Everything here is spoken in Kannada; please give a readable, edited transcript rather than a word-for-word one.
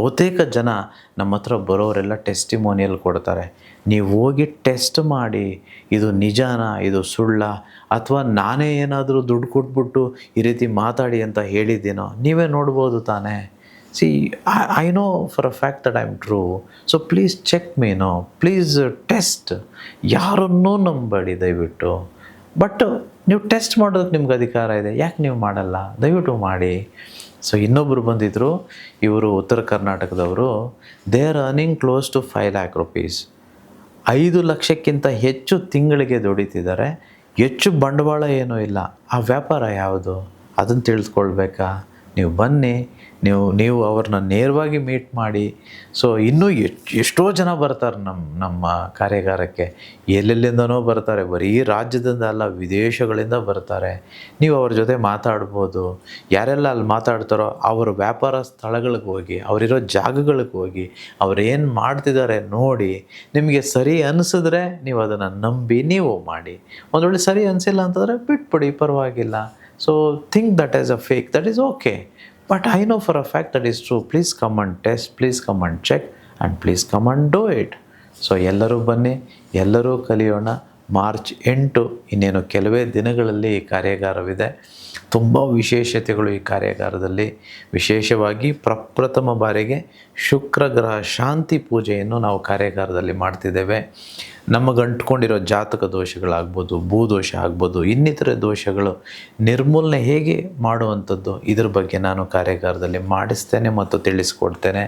ಬಹುತೇಕ ಜನ ನಮ್ಮ ಹತ್ರ ಬರೋರೆಲ್ಲ ಟೆಸ್ಟಿಮೋನಿಯಲ್ ಕೊಡ್ತಾರೆ. ನೀವು ಹೋಗಿ ಟೆಸ್ಟ್ ಮಾಡಿ ಇದು ನಿಜಾನಾ, ಇದು ಸುಳ್ಳಾ, ಅಥವಾ ನಾನೇ ಏನಾದರೂ ದುಡ್ಡು ಕೊಟ್ಬಿಟ್ಟು ಈ ರೀತಿ ಮಾತಾಡಿ ಅಂತ ಹೇಳಿದ್ದೀನೋ ನೀವೇ ನೋಡ್ಬೋದು ತಾನೇ. See I know for a fact that I am true. So please check me, no please test. ಯಾರನ್ನೂ ನಂಬೇಡಿ ದಯವಿಟ್ಟು. ಬಟ್ ನೀವು ಟೆಸ್ಟ್ ಮಾಡೋದಕ್ಕೆ ನಿಮ್ಗೆ ಅಧಿಕಾರ ಇದೆ, ಯಾಕೆ ನೀವು ಮಾಡಲ್ಲ? ದಯವಿಟ್ಟು ಮಾಡಿ. ಸೊ ಇನ್ನೊಬ್ಬರು ಬಂದಿದ್ದರು, ಇವರು ಉತ್ತರ ಕರ್ನಾಟಕದವರು. They are earning close to 5 lakh rupees. 5 ಲಕ್ಷಕ್ಕಿಂತ ಹೆಚ್ಚು ತಿಂಗಳಿಗೆ ದುಡಿತಿದ್ದಾರೆ. ಹೆಚ್ಚು ಬಂಡವಾಳ ಏನೂ ಇಲ್ಲ. ಆ ವ್ಯಾಪಾರ ಯಾವುದು ಅದನ್ನು ತಿಳಿದುಕೊಳ್ಬೇಕಾ? ನೀವು ಬನ್ನಿ, ನೀವು ಅವ್ರನ್ನ ನೇರವಾಗಿ ಮೀಟ್ ಮಾಡಿ. ಸೊ ಇನ್ನೂ ಎಷ್ಟೋ ಜನ ಬರ್ತಾರೆ ನಮ್ಮ ಕಾರ್ಯಾಗಾರಕ್ಕೆ. ಎಲ್ಲೆಲ್ಲಿಂದನೋ ಬರ್ತಾರೆ, ಬರೀ ರಾಜ್ಯದಿಂದ ಅಲ್ಲ ವಿದೇಶಗಳಿಂದ ಬರ್ತಾರೆ. ನೀವು ಅವ್ರ ಜೊತೆ ಮಾತಾಡ್ಬೋದು. ಯಾರೆಲ್ಲ ಅಲ್ಲಿ ಮಾತಾಡ್ತಾರೋ ಅವ್ರ ವ್ಯಾಪಾರ ಸ್ಥಳಗಳಿಗೆ ಹೋಗಿ, ಅವರಿರೋ ಜಾಗಗಳಿಗೆ ಹೋಗಿ, ಅವ್ರು ಏನು ಮಾಡ್ತಿದ್ದಾರೆ ನೋಡಿ. ನಿಮಗೆ ಸರಿ ಅನಿಸಿದ್ರೆ ನೀವು ಅದನ್ನು ನಂಬಿ ನೀವು ಮಾಡಿ. ಒಂದು ವೇಳೆ ಸರಿ ಅನಿಸಿಲ್ಲ ಅಂತಂದರೆ ಬಿಟ್ಬಿಡಿ, ಪರವಾಗಿಲ್ಲ. So think that is a fake, that is okay. But I know for a fact that is true. Please come and test, please come and check, and please come and do it. So ಎಲ್ಲರೂ ಬನ್ನಿ, ಎಲ್ಲರೂ ಕಲಿಯೋಣ. ಮಾರ್ಚ್ 8 ಇನ್ನೇನು ಕೆಲವೇ ದಿನಗಳಲ್ಲಿ ಈ ಕಾರ್ಯಾಗಾರವಿದೆ. ತುಂಬ ವಿಶೇಷತೆಗಳು ಈ ಕಾರ್ಯಾಗಾರದಲ್ಲಿ. ವಿಶೇಷವಾಗಿ ಪ್ರಪ್ರಥಮ ಬಾರಿಗೆ ಶುಕ್ರ ಗ್ರಹ ಶಾಂತಿ ಪೂಜೆಯನ್ನು ನಾವು ಕಾರ್ಯಾಗಾರದಲ್ಲಿ ಮಾಡ್ತಿದ್ದೇವೆ. ನಮಗೆ ಅಂಟ್ಕೊಂಡಿರೋ ಜಾತಕ ದೋಷಗಳಾಗ್ಬೋದು, ಭೂದೋಷ ಆಗ್ಬೋದು, ಇನ್ನಿತರೆ ದೋಷಗಳು ನಿರ್ಮೂಲನೆ ಹೇಗೆ ಮಾಡುವಂಥದ್ದು, ಇದ್ರ ಬಗ್ಗೆ ನಾನು ಕಾರ್ಯಾಗಾರದಲ್ಲಿ ಮಾಡಿಸ್ತೇನೆ ಮತ್ತು ತಿಳಿಸ್ಕೊಡ್ತೇನೆ.